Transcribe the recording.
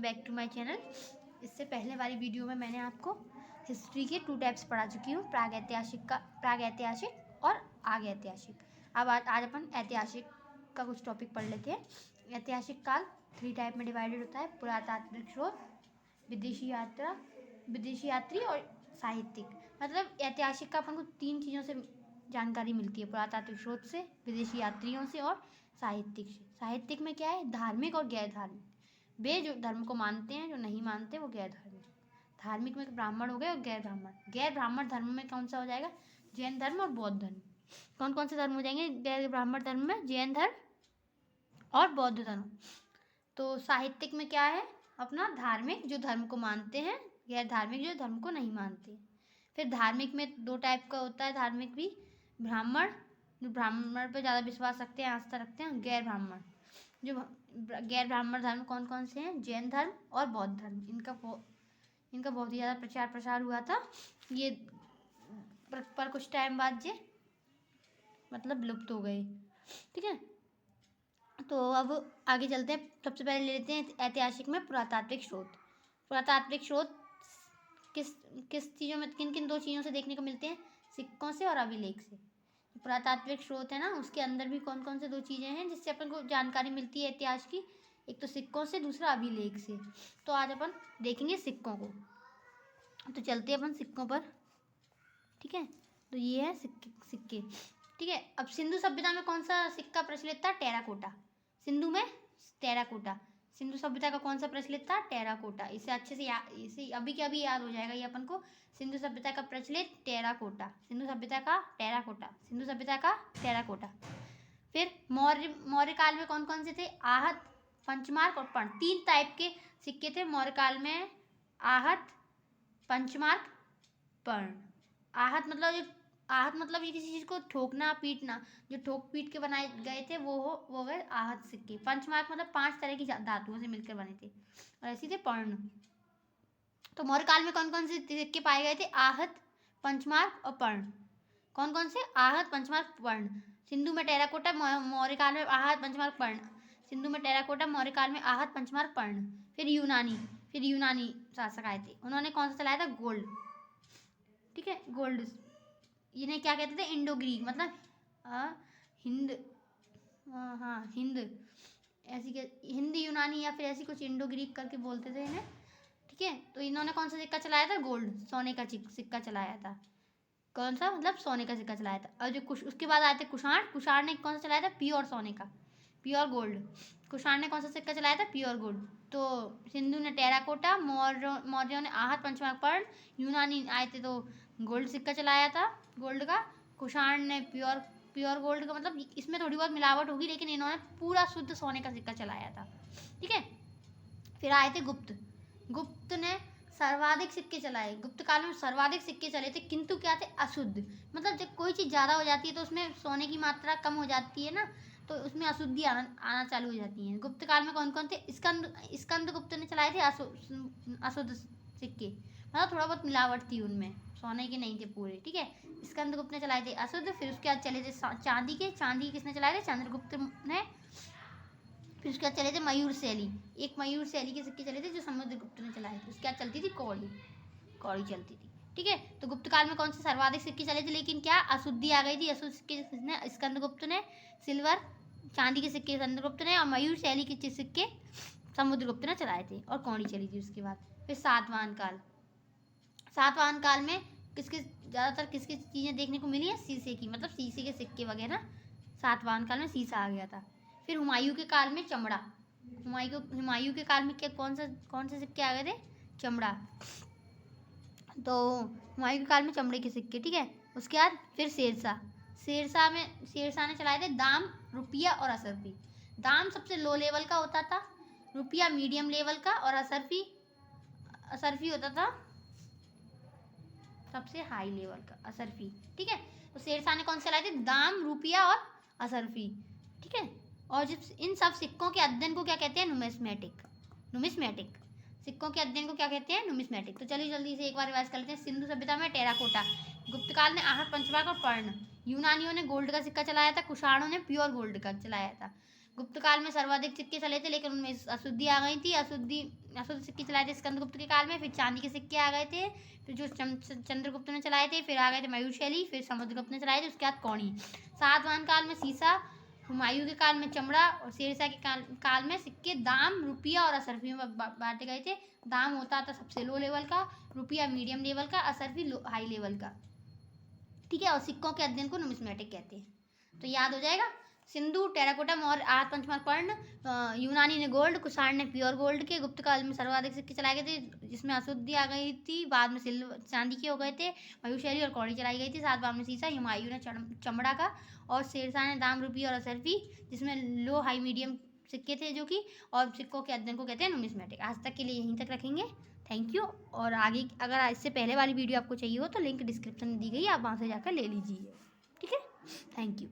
Back to my channel. इससे पहले वाली वीडियो में मैंने आपको हिस्ट्री के 2 टाइप्स पढ़ा चुकी हूँ, प्राग ऐतिहासिक और आगे ऐतिहासिक। अब आज अपन ऐतिहासिक का कुछ टॉपिक पढ़ लेते हैं। ऐतिहासिक काल 3 टाइप में डिवाइडेड होता है, पुरातात्विक शोध, विदेशी यात्री और साहित्यिक। मतलब ऐतिहासिक का अपन को 3 चीज़ों से जानकारी मिलती है, पुरातात्विक स्रोत से, विदेशी यात्रियों से और साहित्यिक से। साहित्यिक में क्या है, धार्मिक और गैर धार्मिक। वे जो धर्म को मानते हैं, जो नहीं मानते वो गैर धार्मिक। धार्मिक में ब्राह्मण हो गए और गैर ब्राह्मण। गैर ब्राह्मण धर्म में कौन सा हो जाएगा, जैन धर्म और बौद्ध धर्म। कौन कौन से धर्म हो जाएंगे गैर ब्राह्मण धर्म में, जैन धर्म और बौद्ध धर्म। तो साहित्यिक में क्या है, अपना धार्मिक जो धर्म को मानते हैं, गैर धार्मिक जो धर्म को नहीं मानते। फिर धार्मिक में 2 टाइप का होता है, धार्मिक भी, ब्राह्मण जो ब्राह्मण पर ज़्यादा विश्वास रखते हैं, आस्था रखते हैं, गैर ब्राह्मण जो गैर ब्राह्मण धर्म कौन कौन से हैं, जैन धर्म और बौद्ध धर्म। इनका बहुत ही ज़्यादा प्रचार प्रसार हुआ था। ये पर कुछ टाइम बाद ये मतलब लुप्त हो गए। ठीक है, तो अब आगे चलते हैं। सबसे पहले ले लेते हैं ऐतिहासिक में पुरातात्विक स्रोत। पुरातात्विक स्रोत किस चीज़ों में, किन किन 2 चीज़ों से देखने को मिलते हैं, सिक्कों से और अभिलेख से। पुरातात्विक स्रोत है ना, उसके अंदर भी कौन कौन से 2 चीज़ें हैं जिससे अपन को जानकारी मिलती है इतिहास की। एक तो सिक्कों से, दूसरा अभिलेख से। तो आज अपन देखेंगे सिक्कों को। तो चलते हैं अपन सिक्कों पर। ठीक है, तो ये है सिक्के। ठीक है, अब सिंधु सभ्यता में कौन सा सिक्का प्रचलित था, टेराकोटा। सिंधु में टेराकोटा। सिंधु सभ्यता का कौन सा प्रचलित था, टेराकोटा। इसे अच्छे से इसे अभी के अभी याद हो जाएगा ये अपन को। सिंधु सभ्यता का प्रचलित टेराकोटा, सिंधु सभ्यता का टेराकोटा, सिंधु सभ्यता का टेराकोटा। फिर मौर्य काल में कौन कौन से थे, आहत, पंचमार्क और पर्ण। 3 टाइप के सिक्के थे मौर्य काल में, आहत, पंचमार्क, पर्ण। आहत मतलब ये किसी चीज़ को ठोकना पीटना, जो ठोक पीट के बनाए गए थे वो गए आहत सिक्के। पंचमार्क मतलब 5 तरह की धातुओं से मिलकर बने थे, और ऐसे थे पर्ण। तो मौर्य काल में कौन कौन से सिक्के पाए गए थे, आहत, पंचमार्क और पर्ण। कौन कौन से, आहत, पंचमार्क, पर्ण। सिंधु में टेराकोटा, मौर्य काल में आहत, पंचमार्क, पर्ण। सिंधु में टेराकोटा, मौर्य काल में आहत, पंचमार्क, पर्ण। फिर यूनानी शासक आए थे, उन्होंने कौन सा चलाया था, गोल्ड। ठीक है, गोल्ड। इन्हें क्या कहते थे, इंडो ग्रीक, मतलब हिंद यूनानी या फिर ऐसी कुछ इंडो ग्रीक करके बोलते थे इन्हें। ठीक है, तो इन्होंने कौन सा सिक्का चलाया था, गोल्ड, सोने का सिक्का चलाया था। कौन सा, मतलब सोने का सिक्का चलाया था। और जो उसके बाद आए थे कुषाण ने कौन सा चलाया था, प्योर सोने का, प्योर गोल्ड। कुषाण ने कौन सा सिक्का चलाया था, प्योर गोल्ड। तो सिंधु ने टेराकोटा, मौर्यों ने आहत, पंचमार्क, पर्ण। यूनानी आए थे तो गोल्ड सिक्का चलाया था, गोल्ड का। कुषाण ने प्योर गोल्ड का, मतलब इसमें थोड़ी बहुत मिलावट होगी, लेकिन इन्होंने पूरा शुद्ध सोने का सिक्का चलाया था। ठीक है, फिर आए थे गुप्त ने सर्वाधिक सिक्के चलाए। गुप्त काल में सर्वाधिक सिक्के चले थे, किंतु क्या थे, अशुद्ध। मतलब जब कोई चीज़ ज़्यादा हो जाती है तो उसमें सोने की मात्रा कम हो जाती है ना, तो उसमें अशुद्धि आना चालू हो जाती है। गुप्त काल में कौन कौन थे, स्कंद गुप्त ने चलाए थे अशुद्ध सिक्के, मतलब थोड़ा बहुत मिलावट थी उनमें, सोने के नहीं थे पूरे। ठीक है, स्कंद गुप्त ने चलाए थे अशुद्ध। फिर उसके बाद चले थे चांदी किसने चलाए थे, चंद्रगुप्त ने। फिर उसके बाद चले थे मयूर शैली के सिक्के चले थे जो समुद्रगुप्त ने चलाए थे। उसके बाद चलती थी कौड़ी चलती थी। ठीक है, तो गुप्त काल में कौन से सर्वाधिक सिक्के चले थे, लेकिन क्या अशुद्धि आ गई थी। अशुद्ध सिक्के किसने, स्कंदगुप्त ने। सिल्वर चांदी के सिक्के चंद्रगुप्त ने, और मयूर शैली के सिक्के समुद्रगुप्त ने चलाए थे, और कौड़ी चली थी उसके बाद। फिर सातवाहन काल में ज़्यादातर किसकी चीज़ें देखने को मिली है, शीशे की, मतलब शीशे के सिक्के वगैरह। सातवाहन काल में शीशा आ गया था। फिर हुमायूं के काल में चमड़ा। हुमायूं के काल में क्या कौन से सिक्के आ गए थे, चमड़ा। तो हुमायूं के काल में चमड़े के सिक्के। ठीक है, उसके बाद फिर शेरशाह ने चलाए थे दाम, रुपया और असरफी। दाम सबसे लो लेवल का होता था, रुपया मीडियम लेवल का, और असरफी होता था सबसे हाई लेवल का, असरफी। ठीक है, तो शेरशाह ने कौन से चलाए थे, दाम, रुपया और असरफी। ठीक है, और जब इन सब सिक्कों के अध्ययन को क्या कहते हैं, नुमिस्मेटिक। सिक्कों के अध्ययन को क्या कहते हैं, नुमिस्मेटिक। तो चलिए जल्दी से एक बार रिवाइज कर लेते हैं। सिंधु सभ्यता में टेराकोटा, गुप्त काल ने आहत, पंचमार्क और पर्ण। यूनानियों ने गोल्ड का सिक्का चलाया था, कुषाणों ने प्योर गोल्ड का चलाया था। गुप्त काल में सर्वाधिक सिक्के चले थे, लेकिन उनमें अशुद्धि आ गई थी। अशुद्ध सिक्के चलाए थे स्कंदगुप्त के काल में। फिर चांदी के सिक्के आ गए थे, फिर जो चंद्रगुप्त ने चलाए थे। फिर आ गए थे मयूरशैली, फिर समुद्रगुप्त ने चलाए थे। उसके बाद कौड़ी। सातवाहन काल में सीसा, हुमायूं के काल में चमड़ा और शेरशाह के काल में सिक्के दाम, रुपया और असरफी में बांटे गए थे। दाम होता था सबसे लो लेवल का, रुपया मीडियम लेवल का, असरफी हाई लेवल का। ठीक है, और सिक्कों के अध्ययन को नुमिस्मेटिक कहते हैं। तो याद हो जाएगा। सिंधु, टेराकोटा, मौर्य, आर्य, पंचमहाल, पर्ण, यूनानी ने गोल्ड, कुषाण ने प्योर गोल्ड के। गुप्त काल में सर्वाधिक सिक्के चलाए गए थे, जिसमें अशुद्धि आ गई थी। बाद में सिल्वर चांदी के हो गए थे। मयूरशैली और कौड़ी चलाई गई थी। सातवाहन में सीसा, हुमायूं ने चमड़ा का, और शेरशाह ने दाम, रुपये और असरफी, जिसमें लो हाई मीडियम सिक्के थे जो कि, और सिक्कों के अध्ययन को कहते हैं नुमिस्मेटिक। आज तक के लिए यहीं तक रखेंगे। Thank you. और आगे अगर इससे पहले वाली वीडियो आपको चाहिए हो तो लिंक डिस्क्रिप्शन में दी गई है, आप वहाँ से जाकर ले लीजिए। ठीक है, थैंक यू।